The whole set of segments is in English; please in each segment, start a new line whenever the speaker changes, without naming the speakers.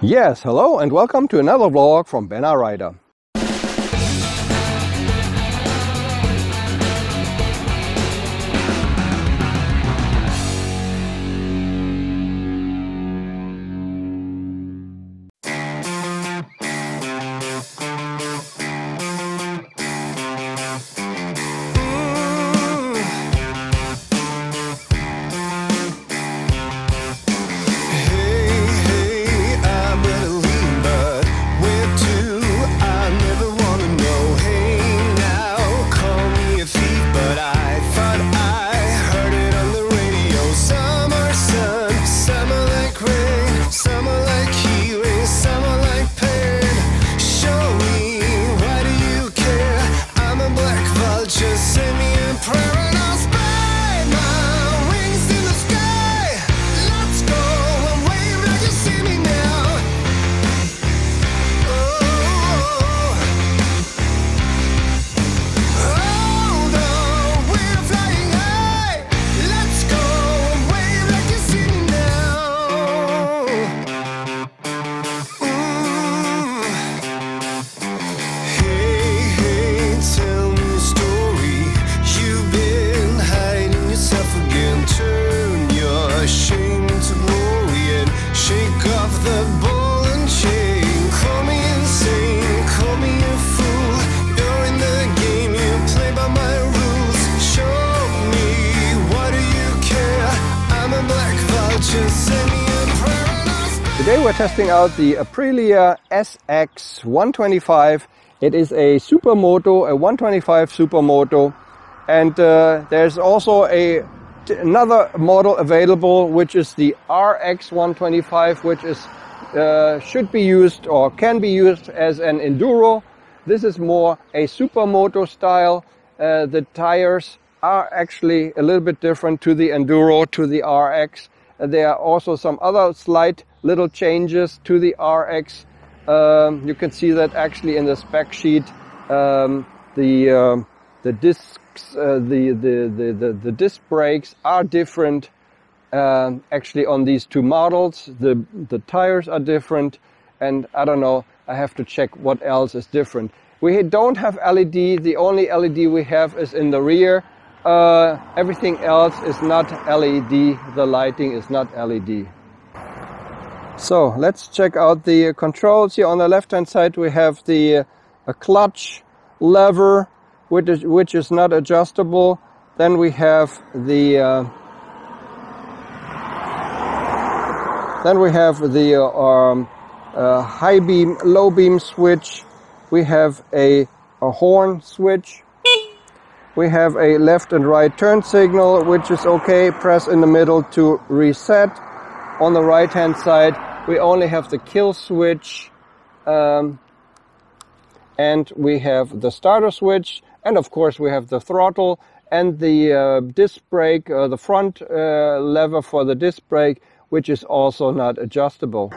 Yes, hello and welcome to another vlog from Benna Rider. Today we're testing out the Aprilia SX125. It is a Supermoto, a 125 Supermoto, and there's also another model available, which is the RX125, which is should be used or can be used as an enduro. This is more a Supermoto style. The tires are actually a little bit different to the enduro, to the RX. There are also some other slight little changes to the RX. You can see that actually in the spec sheet. The discs, the disc brakes are different. Actually, on these two models, the tires are different, and I don't know. I have to check what else is different. We don't have LED. The only LED we have is in the rear. Everything else is not LED. The lighting is not LED. So let's check out the controls. Here on the left hand side we have the clutch lever, which is not adjustable. Then we have the high beam, low beam switch. We have a horn switch. We have a left and right turn signal, which is okay. Press in the middle to reset. On the right hand side we only have the kill switch, and we have the starter switch, and of course we have the throttle and the disc brake, the front lever for the disc brake, which is also not adjustable.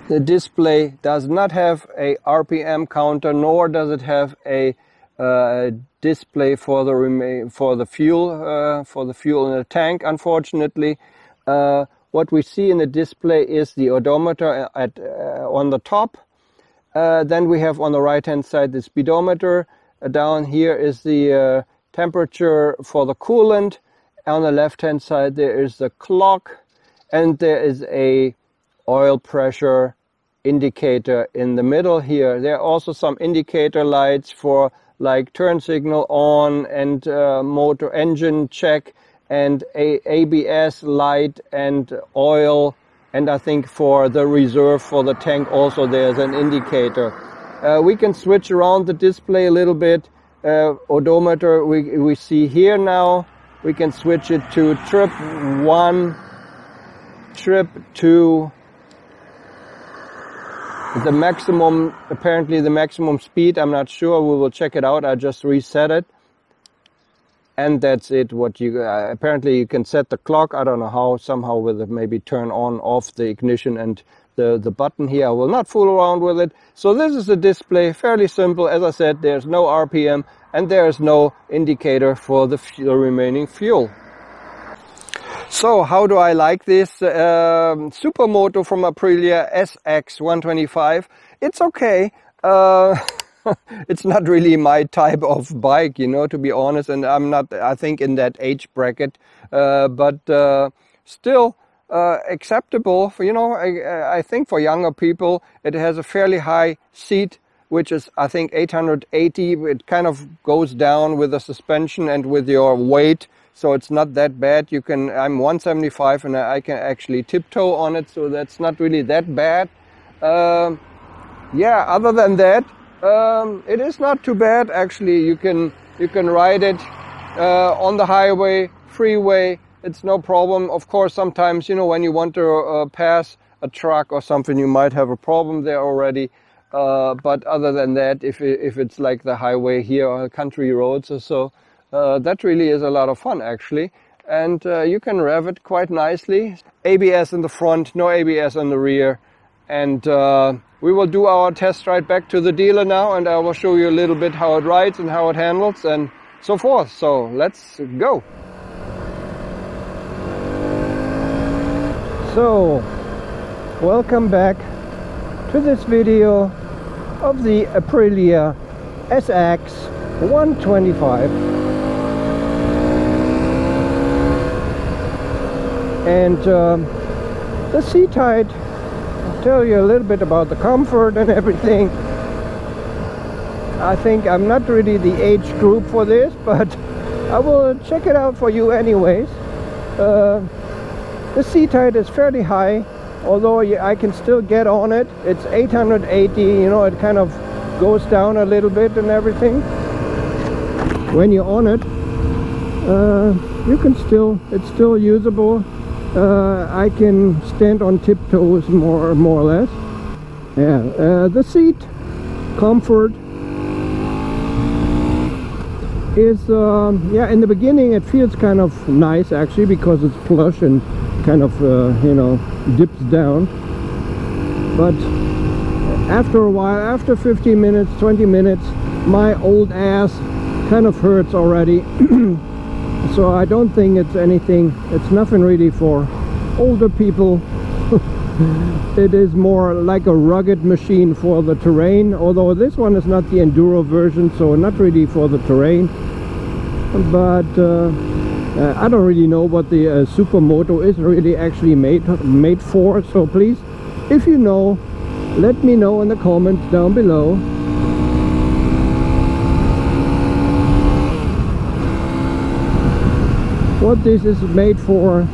The display does not have a RPM counter, nor does it have a display for the fuel in the tank. Unfortunately, what we see in the display is the odometer on the top. Then we have on the right hand side the speedometer. Down here is the temperature for the coolant. On the left hand side there is the clock, and there is a oil pressure indicator in the middle here. There are also some indicator lights for like turn signal on and motor engine check and ABS light and oil, and I think for the reserve for the tank also there's an indicator. We can switch around the display a little bit. Odometer we see here now. We can switch it to trip 1, trip 2, the maximum, apparently the maximum speed, I'm not sure, we will check it out. I just reset it, and that's it. What you apparently you can set the clock, I don't know how, somehow with it, maybe turn on off the ignition and the button here. I will not fool around with it. So this is the display, fairly simple. As I said, there's no RPM, and there is no indicator for the remaining fuel. So how do I like this Supermoto from Aprilia SX125? It's okay. It's not really my type of bike, you know, to be honest, and I'm not, I think, in that age bracket, but still acceptable for, you know, I think for younger people. It has a fairly high seat, which is, I think, 880. It kind of goes down with the suspension and with your weight, so it's not that bad. You can, I'm 175 and I can actually tiptoe on it, so that's not really that bad. Yeah, other than that, it is not too bad actually. You can ride it on the highway, freeway. It's no problem. Of course, sometimes, you know, when you want to pass a truck or something, you might have a problem there already. But other than that, if it's like the highway here or country roads or so, that really is a lot of fun actually. And you can rev it quite nicely. ABS in the front, no ABS in the rear. And we will do our test ride back to the dealer now, and I will show you a little bit how it rides and how it handles and so forth. So let's go. So welcome back to this video of the Aprilia SX125. And the seat height, tell you a little bit about the comfort and everything. I think I'm not really the age group for this, but I will check it out for you anyways. The seat height is fairly high, although I can still get on it. It's 880, you know, it kind of goes down a little bit and everything. When you're on it, you can still, it's still usable. I can stand on tiptoes more or less. Yeah, the seat comfort is, yeah, in the beginning it feels kind of nice actually, because it's plush and kind of, you know, dips down. But after a while, after 15 minutes, 20 minutes, my old ass kind of hurts already. So I don't think it's anything, it's nothing really for older people. It is more like a rugged machine for the terrain, although this one is not the enduro version, so not really for the terrain. But I don't really know what the Supermoto is really actually made for, so please, if you know, let me know in the comments down below. What this is made for.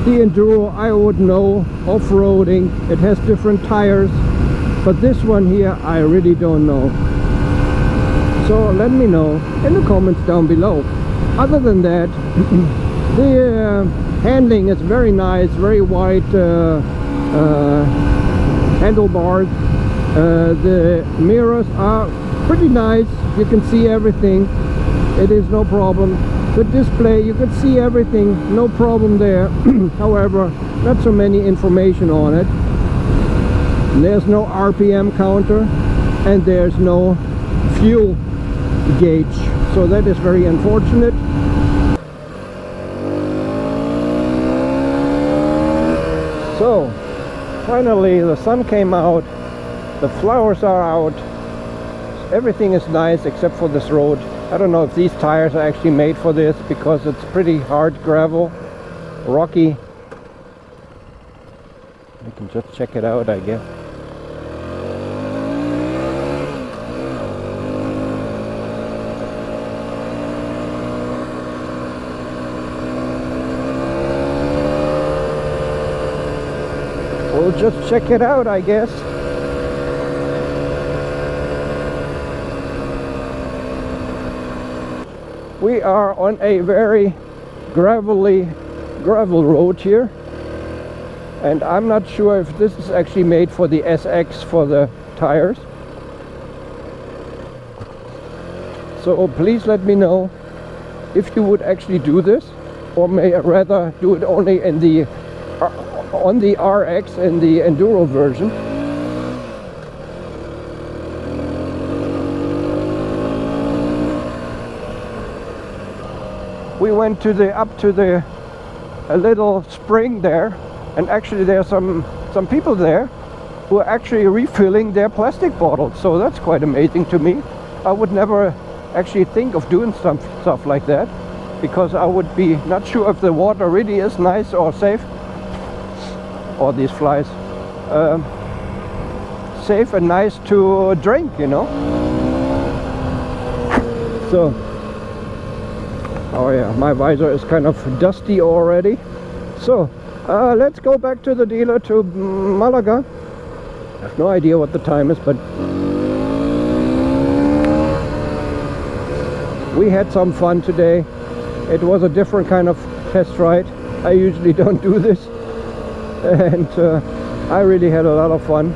The enduro I would know, off-roading, it has different tires, but this one here I really don't know. So let me know in the comments down below. Other than that, the handling is very nice, very wide handlebars. The mirrors are pretty nice, you can see everything, it is no problem. The display, you can see everything, no problem there. However, not so many information on it. There's no RPM counter and there's no fuel gauge, so that is very unfortunate. So finally the sun came out, the flowers are out, everything is nice except for this road. I don't know if these tires are actually made for this, because it's pretty hard gravel, rocky. You can just check it out, I guess. We'll just check it out, I guess. We are on a very gravel road here, and I'm not sure if this is actually made for the SX for the tires. So please let me know if you would actually do this, or may I rather do it only in the on the RX and the enduro version. we went to the up to the a little spring there, and actually there are some people there who are actually refilling their plastic bottles. So that's quite amazing to me. I would never actually think of doing stuff like that, because I would be not sure if the water really is nice or safe, or these flies, safe and nice to drink, you know. So, oh yeah, my visor is kind of dusty already. So let's go back to the dealer, to Málaga. I have no idea what the time is, but we had some fun today. It was a different kind of test ride. I usually don't do this, and I really had a lot of fun,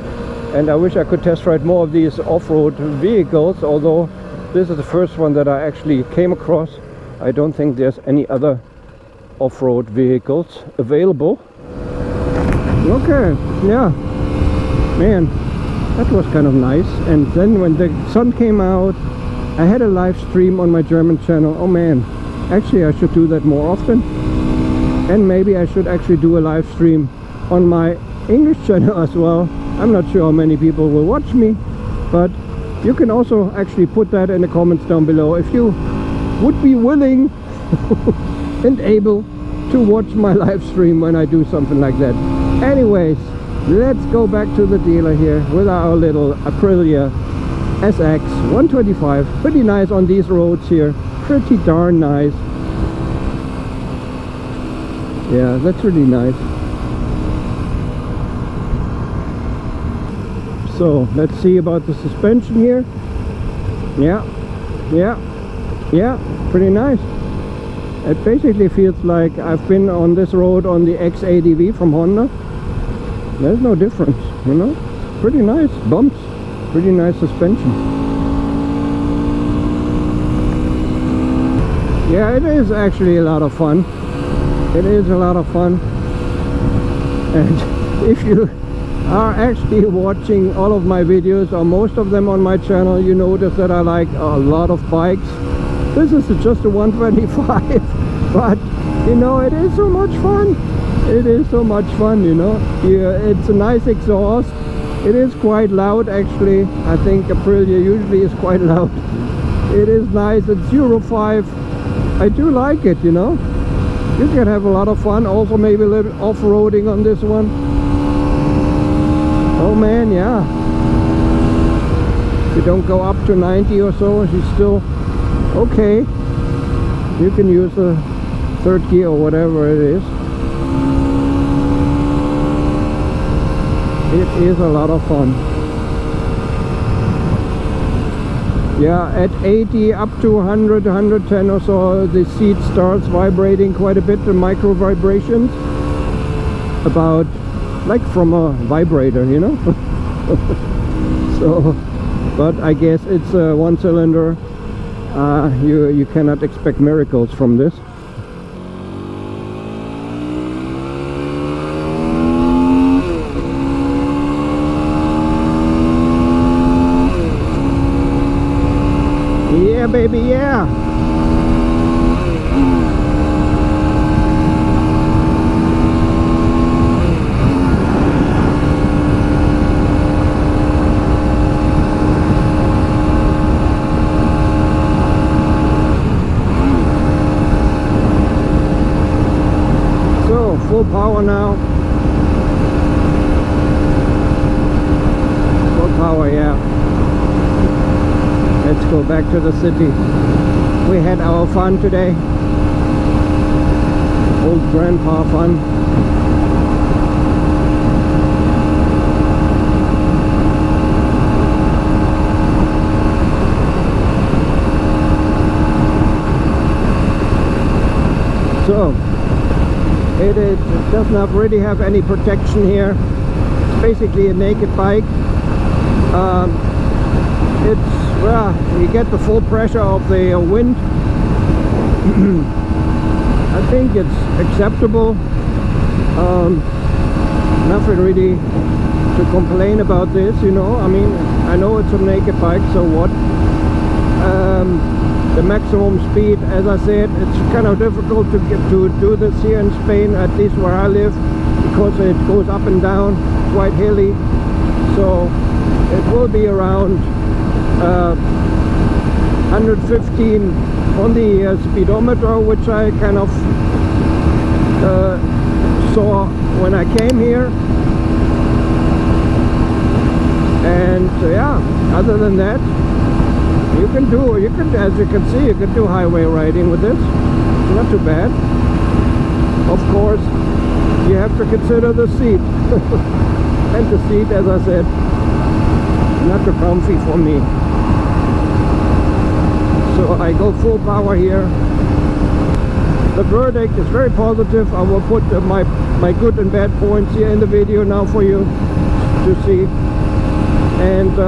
and I wish I could test ride more of these off-road vehicles, although this is the first one that I actually came across. I don't think there's any other off-road vehicles available. Okay, yeah, man, that was kind of nice. And then when the sun came out, I had a live stream on my German channel. Oh man, actually I should do that more often, and maybe I should actually do a live stream on my English channel as well. I'm not sure how many people will watch me, but you can also actually put that in the comments down below if you would be willing and able to watch my live stream when I do something like that. Anyways, let's go back to the dealer here with our little Aprilia SX125. Pretty nice on these roads here, pretty darn nice. Yeah, that's really nice. So let's see about the suspension here. Yeah, pretty nice. It basically feels like I've been on this road on the X80V from Honda. There's no difference, you know. Pretty nice bumps, pretty nice suspension. Yeah, it is actually a lot of fun. It is a lot of fun. And if you are actually watching all of my videos, or most of them on my channel, you notice that I like a lot of bikes. This is just a 125, but you know, it is so much fun. It is so much fun, you know. Yeah, it's a nice exhaust. It is quite loud actually. I think Aprilia usually is quite loud. It is nice. It's Euro 5. I do like it, you know. You can have a lot of fun. Also maybe a little off-roading on this one. Oh man, yeah. If you don't go up to 90 or so, she's still okay. You can use a third gear or whatever it is. It is a lot of fun. Yeah, at 80 up to 100, 110 or so, the seat starts vibrating quite a bit, the micro vibrations. About like from a vibrator, you know. So, but I guess it's a one cylinder. You cannot expect miracles from this. Yeah, baby, yeah. Full power now. Full power, yeah. Let's go back to the city. We had our fun today. Old grandpa fun. So it does not really have any protection here. It's basically a naked bike. Well, you get the full pressure of the wind. I think it's acceptable. Nothing really to complain about this, you know. I mean, I know it's a naked bike, so what?
the maximum speed. As I said, it's kind of difficult to do this here in Spain, at least where I live, because it goes up and down, quite hilly. So it will be around 115 on the speedometer, which I kind of saw when I came here. And yeah, other than that, you can, as you can see, you can do highway riding with this. It's not too bad. Of course, you have to consider the seat. And the seat, as I said, not too comfy for me. So I go full power here. The verdict is very positive. I will put my good and bad points here in the video now for you to see. And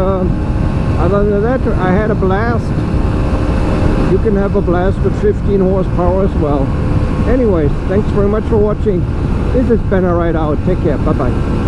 other than that, I had a blast. You can have a blast with 15 horsepower as well. Anyways, thanks very much for watching. This has been a ride out. Take care. Bye bye.